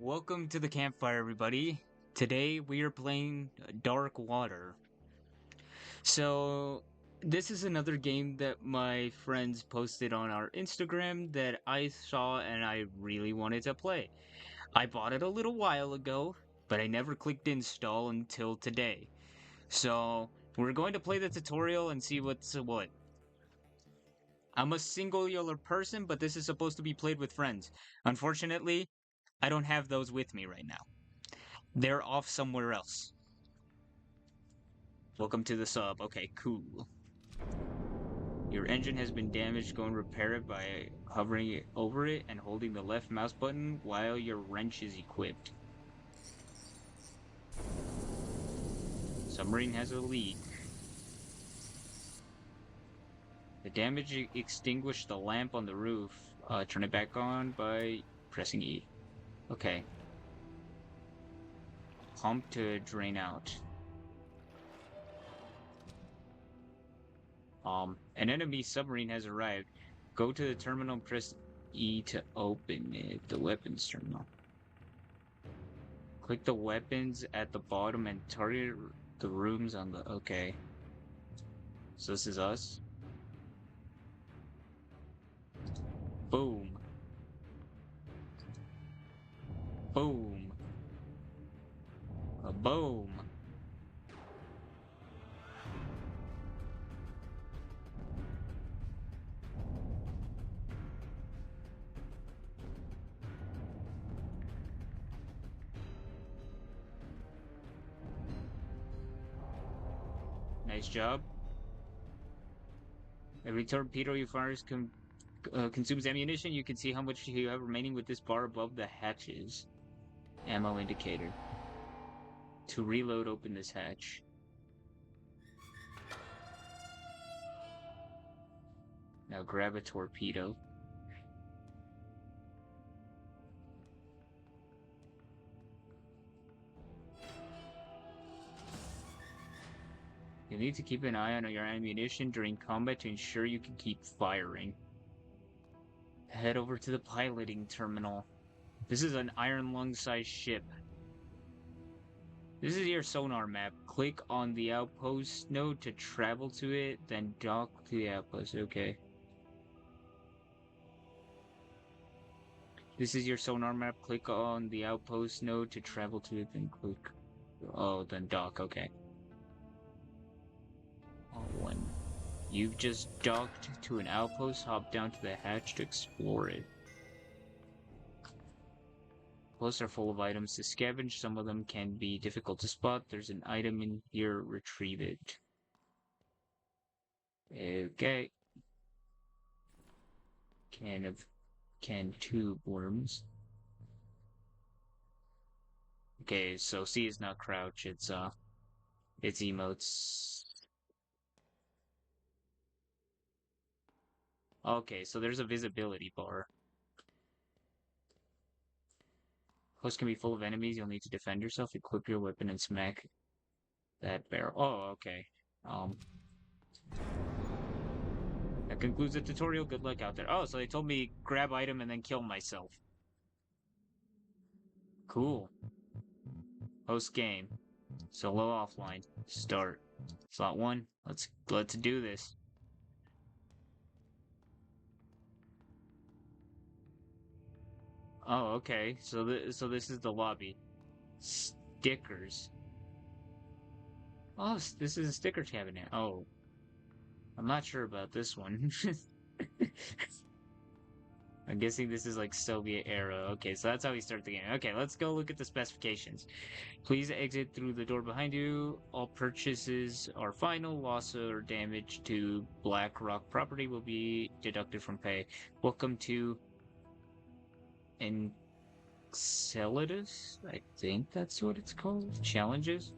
Welcome to the campfire, everybody. Today we are playing Darkwater. So, this is another game that my friends posted on our Instagram that I saw and I really wanted to play. I bought it a little while ago, but I never clicked install until today. So, we're going to play the tutorial and see what's what. I'm a singular person, but this is supposed to be played with friends. Unfortunately, I don't have those with me right now. They're off somewhere else. Welcome to the sub. Okay, cool. Your engine has been damaged. Go and repair it by hovering over it and holding the left mouse button while your wrench is equipped. Submarine has a leak. The damage extinguished the lamp on the roof. Turn it back on by pressing E. Okay. Pump to drain out. An enemy submarine has arrived. Go to the terminal and press E to open it. The weapons terminal. Click the weapons at the bottom and target the rooms on the... Okay. So this is us. Boom. Boom. A boom. Nice job. Every torpedo you fire consumes ammunition. You can see how much you have remaining with this bar above the hatches. Ammo indicator. To reload, open this hatch. Now grab a torpedo. You need to keep an eye on your ammunition during combat to ensure you can keep firing. Head over to the piloting terminal. This is an Iron Lung-sized ship. This is your sonar map. Click on the outpost node to travel to it, then dock to the outpost. Okay. This is your sonar map. Click on the outpost node to travel to it, then click... Oh, then dock. Okay. Oh, when you've just docked to an outpost, hop down to the hatch to explore it. Posts are full of items to scavenge. Some of them can be difficult to spot. There's an item in here. Retrieve it. Okay. Canned tube worms. Okay, so C is not crouch. It's emotes. Okay, so there's a visibility bar. Host can be full of enemies. You'll need to defend yourself. Equip your weapon and smack that barrel. Oh, okay. That concludes the tutorial. Good luck out there. Oh, so they told me grab item and then kill myself. Cool. Host game. Solo offline. Start. Slot 1. Let's do this. Oh, okay. So this is the lobby. Stickers. Oh, this is a sticker cabinet. Oh. I'm not sure about this one. I'm guessing this is like Soviet era. Okay, so that's how we start the game. Okay, let's go look at the specifications. Please exit through the door behind you. All purchases are final. Loss or damage to Black Rock property will be deducted from pay. Welcome to Enceladus? I think that's what it's called. Challenges?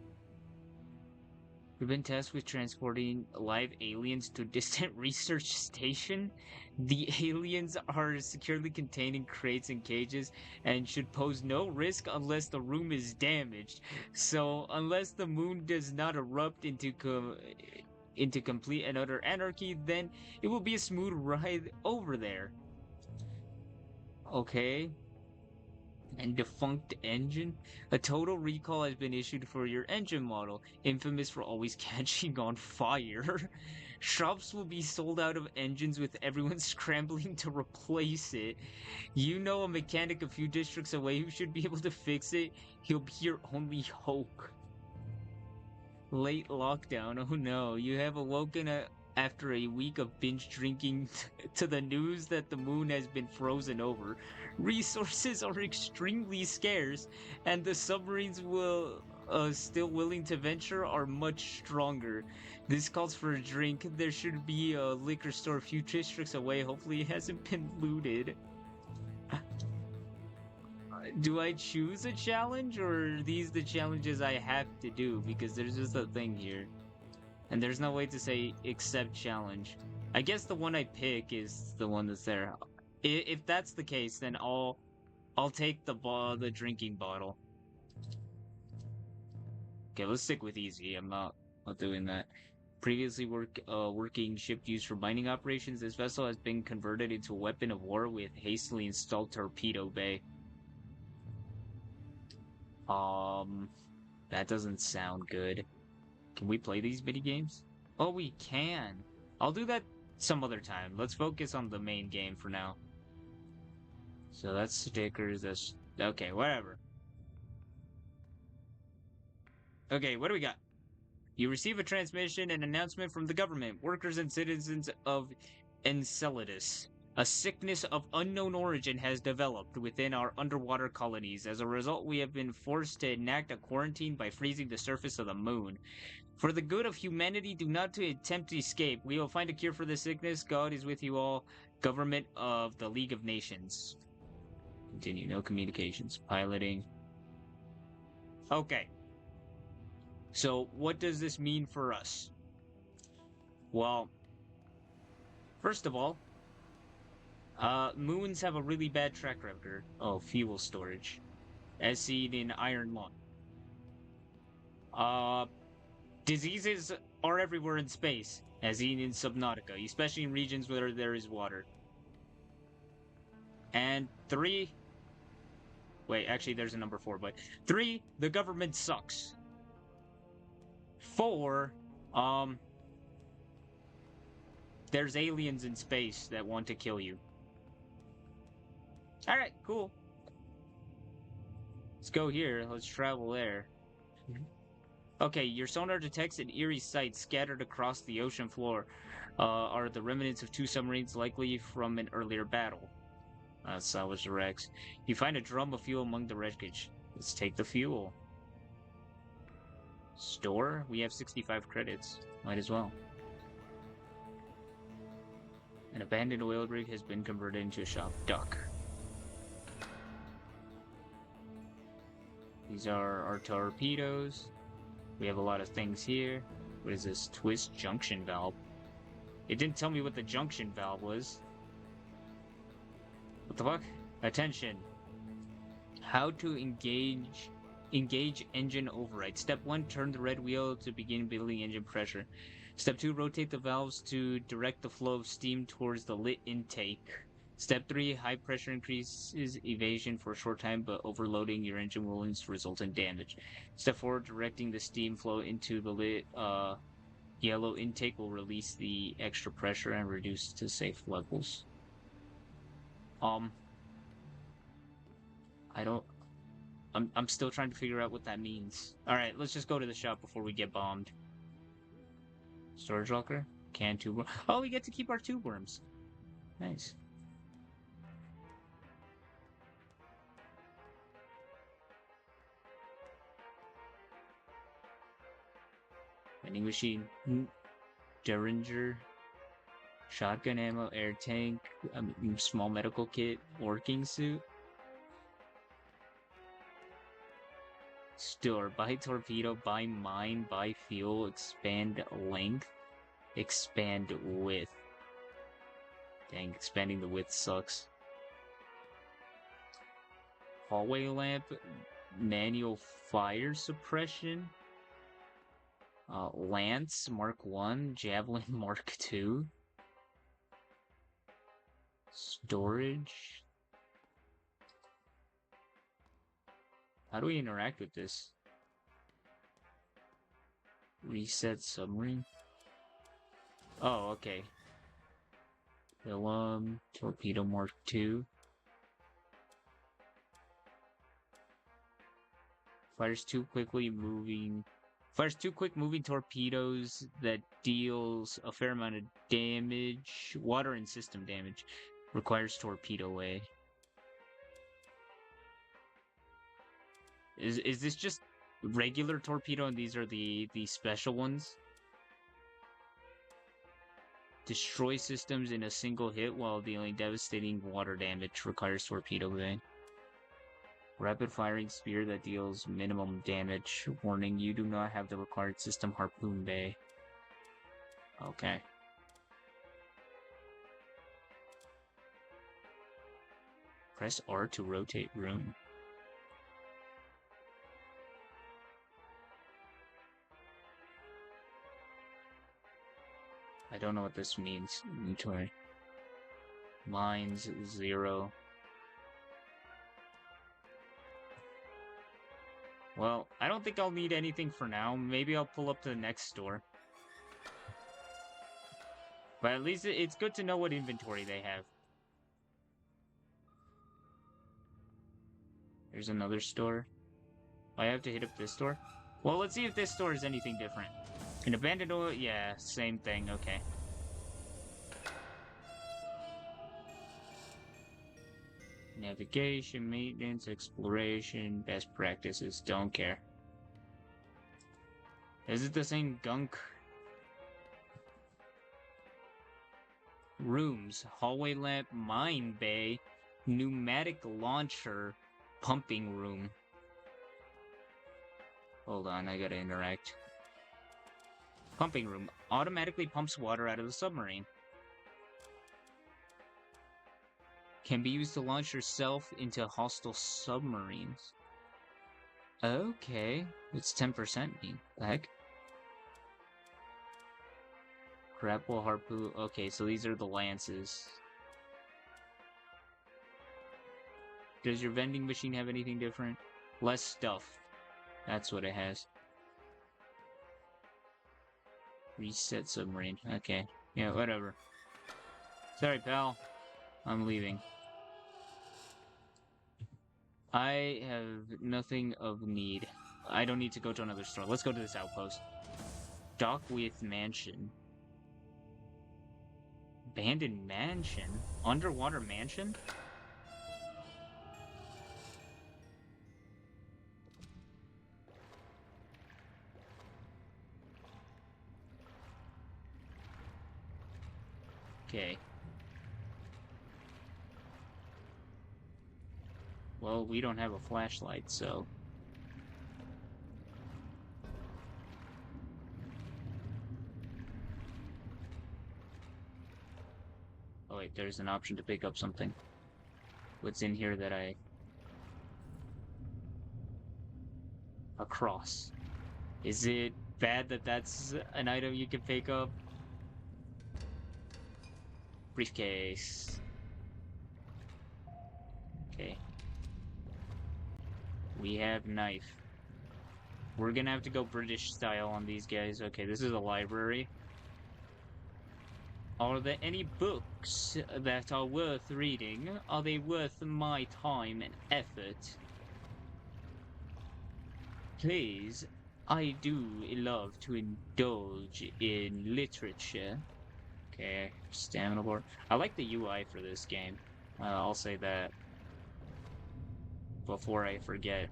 We've been tasked with transporting live aliens to a distant research station. The aliens are securely contained in crates and cages and should pose no risk unless the room is damaged. So, unless the moon does not erupt into complete and utter anarchy, then it will be a smooth ride over there. Okay. And defunct engine? A total recall has been issued for your engine model, infamous for always catching on fire. Shops will be sold out of engines with everyone scrambling to replace it. You know a mechanic a few districts away who should be able to fix it. He'll be your only hope. Late lockdown. Oh no, you have awoken after a week of binge drinking to the news that the moon has been frozen over. Resources are extremely scarce, and the submarines will still willing to venture are much stronger. This calls for a drink. There should be a liquor store a few districts away. Hopefully, it hasn't been looted. Do I choose a challenge, or are these the challenges I have to do? Because there's just a thing here. And there's no way to say accept challenge. I guess the one I pick is the one that's there. If that's the case, then I'll take the drinking bottle. Okay, let's stick with easy. I'm not doing that. Previously working ship used for mining operations, this vessel has been converted into a weapon of war with hastily installed torpedo bay. That doesn't sound good. Can we play these mini games? Oh, we can. I'll do that some other time. Let's focus on the main game for now. So that's stickers. That's okay. Whatever. Okay, what do we got? You receive a transmission and announcement from the government, workers and citizens of Enceladus. A sickness of unknown origin has developed within our underwater colonies. As a result, we have been forced to enact a quarantine by freezing the surface of the moon. For the good of humanity, do not attempt to escape. We will find a cure for the sickness. God is with you all. Government of the League of Nations. Continue. No communications. Piloting. Okay. So, what does this mean for us? Well, first of all, moons have a really bad track record. Oh, fuel storage. As seen in Iron Lung. Uh, Diseases are everywhere in space, as seen in Subnautica, especially in regions where there is water. And 3, wait, actually there's a number 4, but 3, the government sucks. 4, there's aliens in space that want to kill you. Alright, cool. Let's go here. Let's travel there. Okay, your sonar detects an eerie sight scattered across the ocean floor. Are the remnants of 2 submarines likely from an earlier battle? Salvage the wrecks. You find a drum of fuel among the wreckage. Let's take the fuel. Store? We have 65 credits. Might as well. An abandoned oil rig has been converted into a shop. Duck. These are our torpedoes. We have a lot of things here. What is this? Twist junction valve. It didn't tell me what the junction valve was. What the fuck? Attention. How to engage engine override. Step 1, turn the red wheel to begin building engine pressure. Step 2, rotate the valves to direct the flow of steam towards the lit intake. Step 3, high pressure increases evasion for a short time, but overloading your engine will result in damage. Step 4, directing the steam flow into the lit yellow intake will release the extra pressure and reduce to safe levels. I'm still trying to figure out what that means. Alright, let's just go to the shop before we get bombed. Storage locker? Can tube worm. Oh, we get to keep our tube worms. Nice. Vending machine. Derringer. Shotgun ammo, air tank, small medical kit, working suit. Store. Buy torpedo, buy mine, buy fuel, expand length, expand width. Dang, expanding the width sucks. Hallway lamp, manual fire suppression. Lance Mark 1, Javelin Mark 2. Storage. How do we interact with this? Reset submarine? Oh, okay. Torpedo Mark II. Fires two quick moving torpedoes that deals a fair amount of damage, water and system damage. Requires torpedo way. Is this just regular torpedo and these are the special ones? Destroy systems in a single hit while dealing devastating water damage. Requires torpedo bay. Rapid firing spear that deals minimum damage. Warning, you do not have the required system harpoon bay. Okay. Press R to rotate room. I don't know what this means. Inventory. Mines 0. Well, I don't think I'll need anything for now. Maybe I'll pull up to the next store. But at least it's good to know what inventory they have. There's another store. I have to hit up this store? Well, let's see if this store is anything different. An abandoned oil? Yeah, same thing. Okay. Navigation, maintenance, exploration, best practices. Don't care. Is it the same gunk? Rooms, hallway lamp, mine bay, pneumatic launcher, pumping room. Hold on, I gotta interact. Pumping room. Automatically pumps water out of the submarine. Can be used to launch yourself into hostile submarines. Okay. What's 10% mean? The heck? Grapple harpoon. Okay, so these are the lances. Does your vending machine have anything different? Less stuff. That's what it has. Reset submarine. Okay. Yeah, whatever. Sorry, pal. I'm leaving. I have nothing of need. I don't need to go to another store. Let's go to this outpost. Dock with mansion. Abandoned mansion? Underwater mansion? Okay. Well, we don't have a flashlight, so... Oh wait, there's an option to pick up something. What's in here that I... A cross. Is it bad that that's an item you can pick up? Briefcase. Okay. We have knife. We're gonna have to go British style on these guys. Okay, this is a library. Are there any books that are worth reading? Are they worth my time and effort? Please, I do love to indulge in literature. Okay, stamina bar. I like the UI for this game. I'll say that before I forget.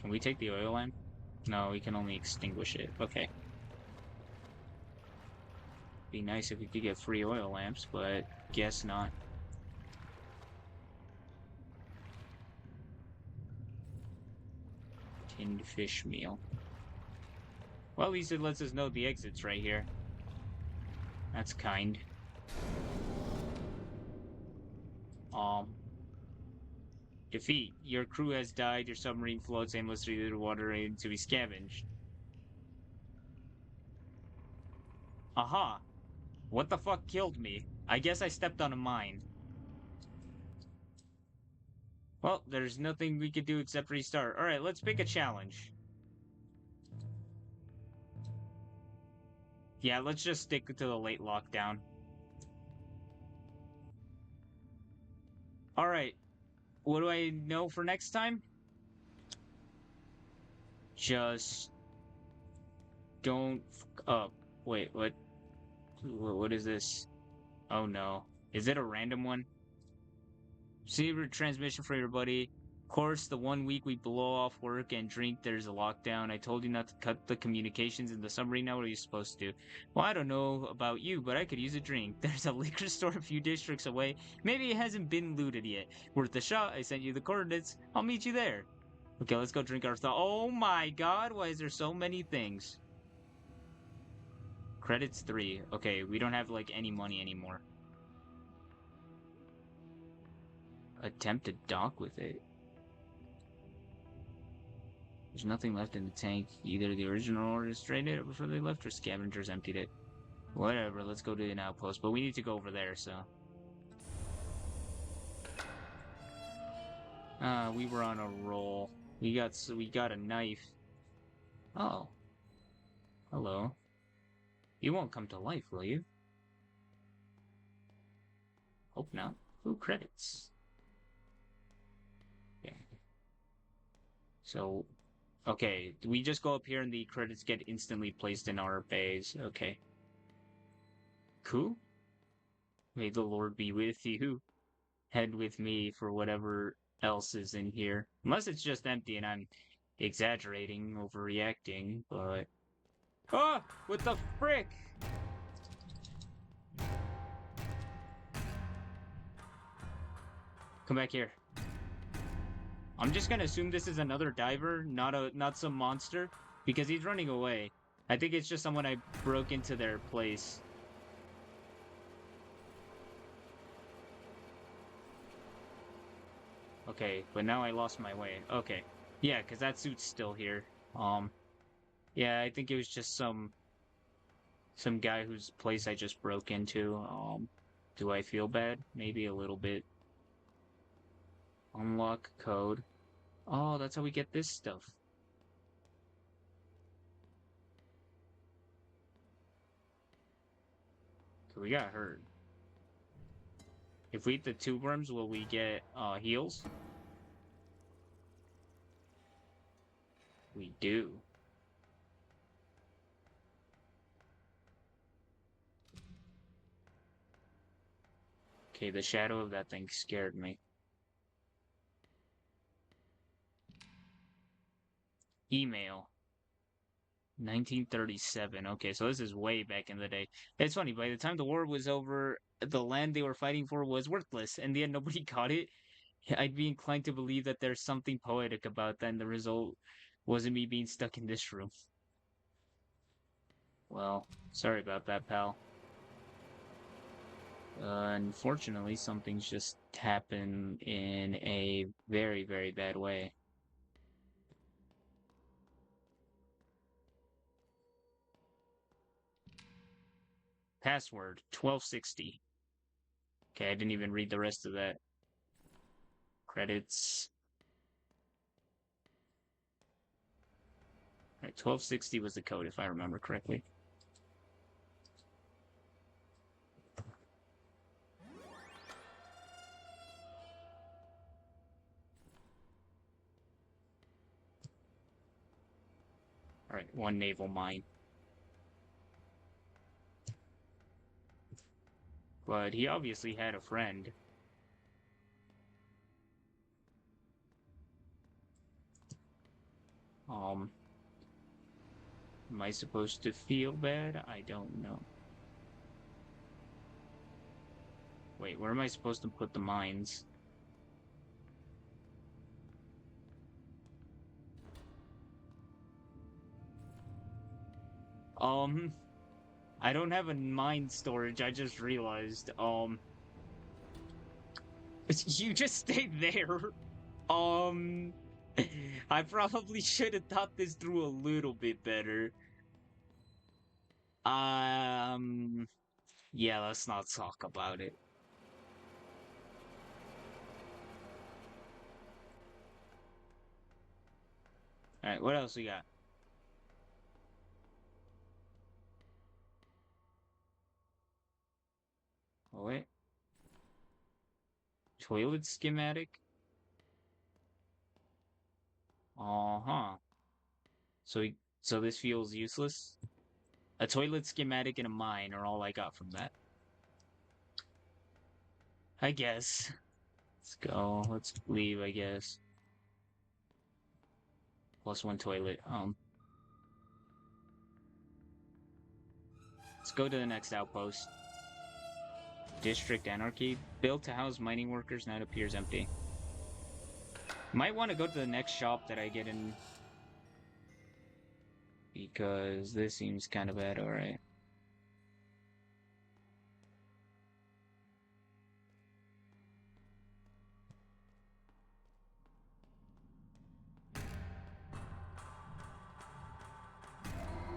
Can we take the oil lamp? No, we can only extinguish it. Okay. Be nice if we could get free oil lamps, but guess not. Tinned fish meal. Well, at least it lets us know the exit's right here. That's kind. Defeat. Your crew has died. Your submarine floats aimlessly through the water to be scavenged. Aha! What the fuck killed me? I guess I stepped on a mine. Well, there's nothing we could do except restart. All right, let's pick a challenge. Yeah, let's just stick to the late lockdown. All right, what do I know for next time? Just don't up. Wait, what? What is this? Oh no. Is it a random one? Receiver transmission for your buddy. Of course, the 1 week we blow off work and drink, there's a lockdown. I told you not to cut the communications in the submarine. Now what are you supposed to do? Well, I don't know about you, but I could use a drink. There's a liquor store a few districts away. Maybe it hasn't been looted yet. Worth a shot. I sent you the coordinates. I'll meet you there. Okay, let's go drink our thought. Oh my god, why is there so many things? Credits 3. Okay, we don't have like any money anymore. Attempt to dock with it. There's nothing left in the tank. Either the original orders drained it before they left, or scavengers emptied it. Whatever, let's go to an outpost. But we need to go over there, so. We were on a roll. We got a knife. Oh. Hello. You won't come to life, will you? Hope not. Ooh, credits. Yeah. So, okay. We just go up here and the credits get instantly placed in our bays. Okay. Cool. May the Lord be with you. Head with me for whatever else is in here. Unless it's just empty and I'm exaggerating, overreacting, but... Oh! What the frick? Come back here. I'm just gonna assume this is another diver, not some monster, because he's running away. I think it's just someone I broke into their place. Okay, but now I lost my way. Okay. Yeah, because that suit's still here. Yeah, I think it was just some guy whose place I just broke into. Do I feel bad? Maybe a little bit. Unlock code. Oh, that's how we get this stuff. We got hurt. If we eat the two worms, will we get heals? We do. Okay, the shadow of that thing scared me. Email. 1937. Okay, so this is way back in the day. It's funny, by the time the war was over, the land they were fighting for was worthless. In the end, nobody got it. I'd be inclined to believe that there's something poetic about that, and the result wasn't me being stuck in this room. Well, sorry about that, pal. Unfortunately, something's just happened in a very, very bad way. Password 1260. Okay, I didn't even read the rest of that. Credits. Alright, 1260 was the code, if I remember correctly. Alright, one naval mine. But he obviously had a friend. Am I supposed to feel bad? I don't know. Wait, where am I supposed to put the mines? I don't have a mine storage, I just realized. You just stayed there. Um, I probably should have thought this through a little bit better. Yeah, let's not talk about it. Alright, what else we got? Oh, wait. Toilet schematic? Uh-huh. So this feels useless? A toilet schematic and a mine are all I got from that. I guess. Let's go. Let's leave, I guess. Plus one toilet. Let's go to the next outpost. District Anarchy. Built to house mining workers, now it appears empty. Might want to go to the next shop that I get in. Because this seems kind of bad, alright.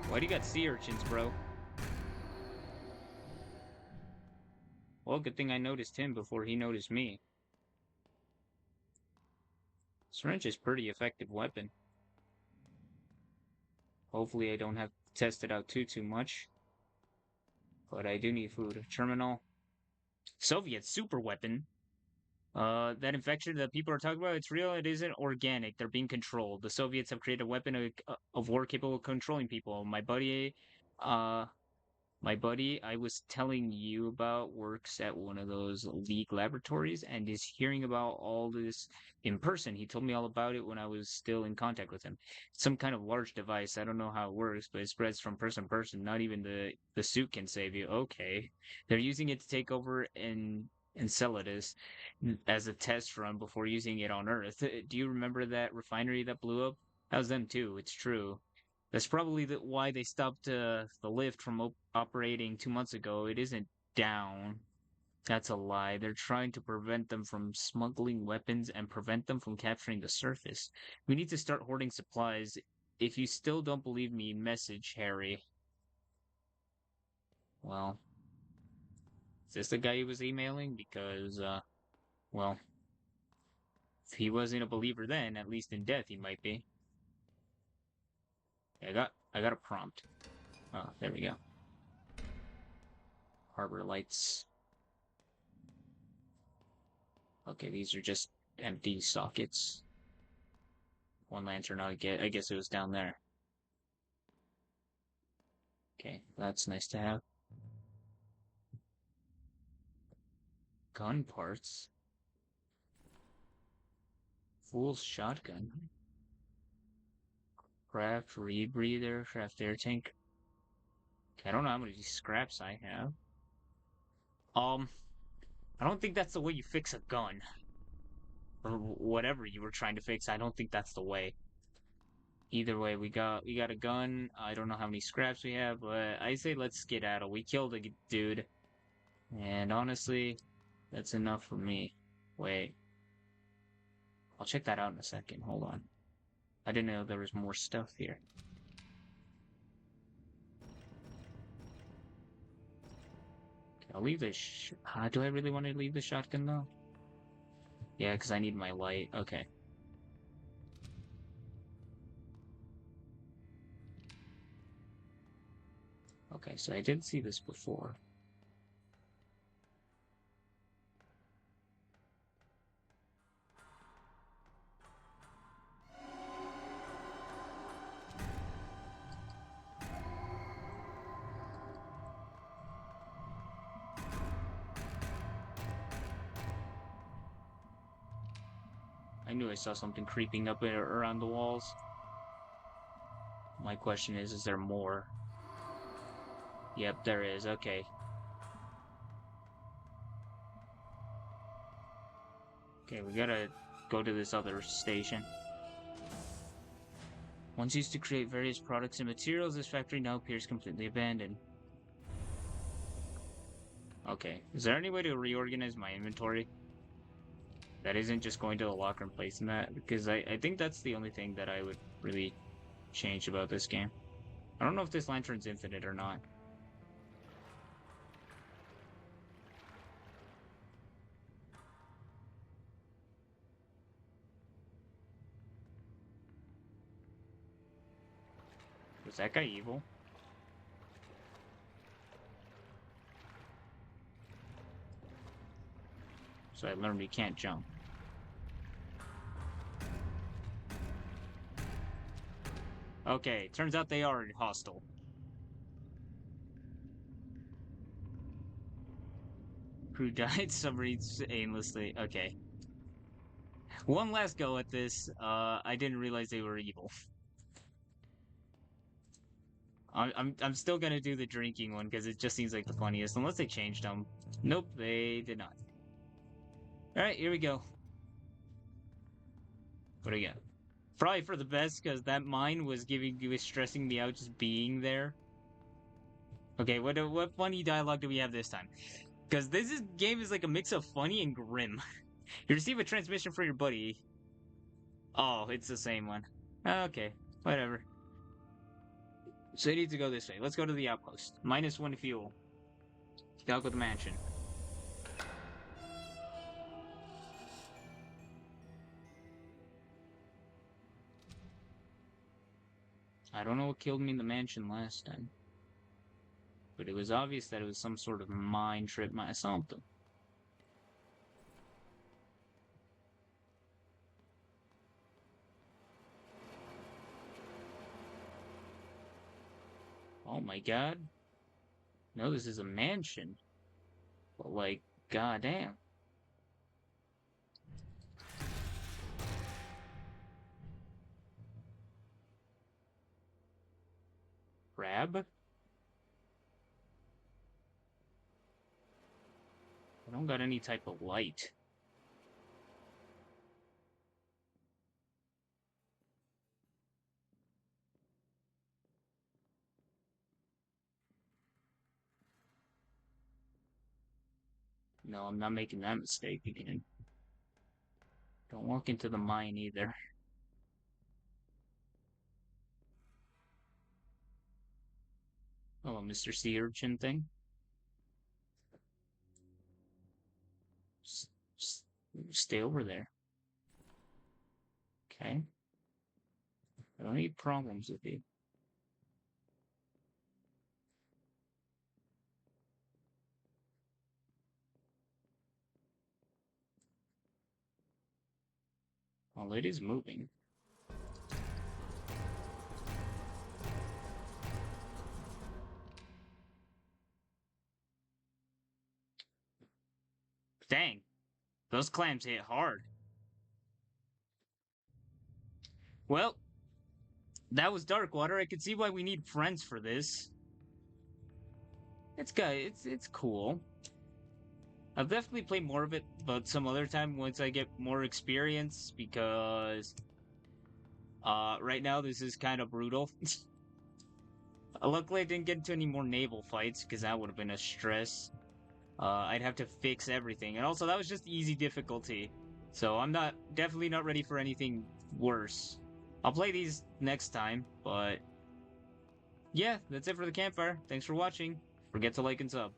Why do you got sea urchins, bro? Well, good thing I noticed him before he noticed me. Syringe is pretty effective weapon. Hopefully I don't have to test it out too much. But I do need food. Terminal. Soviet super weapon. That infection that people are talking about, it's real, it isn't organic. They're being controlled. The Soviets have created a weapon of war capable of controlling people. Uh, my buddy I was telling you about works at one of those league laboratories and is hearing about all this in person. He told me all about it when I was still in contact with him. It's some kind of large device. I don't know how it works, but it spreads from person to person. Not even the suit can save you. Okay. They're using it to take over in Enceladus as a test run before using it on Earth. Do you remember that refinery that blew up? That was them too. It's true. That's probably why they stopped the lift from operating 2 months ago. It isn't down. That's a lie. They're trying to prevent them from smuggling weapons and prevent them from capturing the surface. We need to start hoarding supplies. If you still don't believe me, message Harry. Well, is this the guy he was emailing? Because, well, if he wasn't a believer then, at least in death he might be. I got a prompt. Oh, there we go. Harbor lights. Okay, these are just empty sockets. One lantern, I guess it was down there. Okay, that's nice to have. Gun parts. Fool's shotgun. Craft rebreather, craft air tank. Okay, I don't know how many scraps I have. I don't think that's the way you fix a gun. Or whatever you were trying to fix. I don't think that's the way. Either way, we got a gun. I don't know how many scraps we have, but I say let's skedaddle. We killed a dude. And honestly, that's enough for me. Wait. I'll check that out in a second. Hold on. I didn't know there was more stuff here. Okay, I'll leave this. Do I really want to leave the shotgun though? Yeah, because I need my light. Okay. Okay, so I did see this before. I knew I saw something creeping up around the walls. My question is there more? Yep, there is. Okay. Okay, we gotta go to this other station. Once used to create various products and materials, this factory now appears completely abandoned. Okay, is there any way to reorganize my inventory? That isn't just going to the locker and placing that? Because I think that's the only thing that I would really change about this game. I don't know if this lantern's infinite or not. Is that guy evil? So I learned you can't jump. Okay, turns out they are hostile. Crew died, submarines aimlessly. Okay. One last go at this. I didn't realize they were evil. I'm still gonna do the drinking one because it just seems like the funniest, unless they changed them. Nope, they did not. All right, here we go. What do we got? Probably for the best because that mine was stressing me out just being there. Okay, what funny dialogue do we have this time? Because game is like a mix of funny and grim. You receive a transmission for your buddy. Oh, it's the same one. Okay, whatever. So you need to go this way. Let's go to the outpost. -1 fuel. Gotta go to the mansion. I don't know what killed me in the mansion last time. But it was obvious that it was some sort of mind trip, something. Oh my god. No, this is a mansion. But like, goddamn. Crab? I don't got any type of light. No, I'm not making that mistake again. Don't walk into the mine either. Oh, a Mr. Sea Urchin thing? Just stay over there. Okay. I don't need problems with you. Well, it is moving. Dang. Those clams hit hard. Well, that was Darkwater. I can see why we need friends for this. It's cool. I'll definitely play more of it, but some other time once I get more experience, because right now this is kind of brutal. Luckily I didn't get into any more naval fights, because that would have been a stress. I'd have to fix everything, and also that was just easy difficulty. So I'm definitely not ready for anything worse. I'll play these next time, but yeah, that's it for the campfire. Thanks for watching. Forget to like and sub.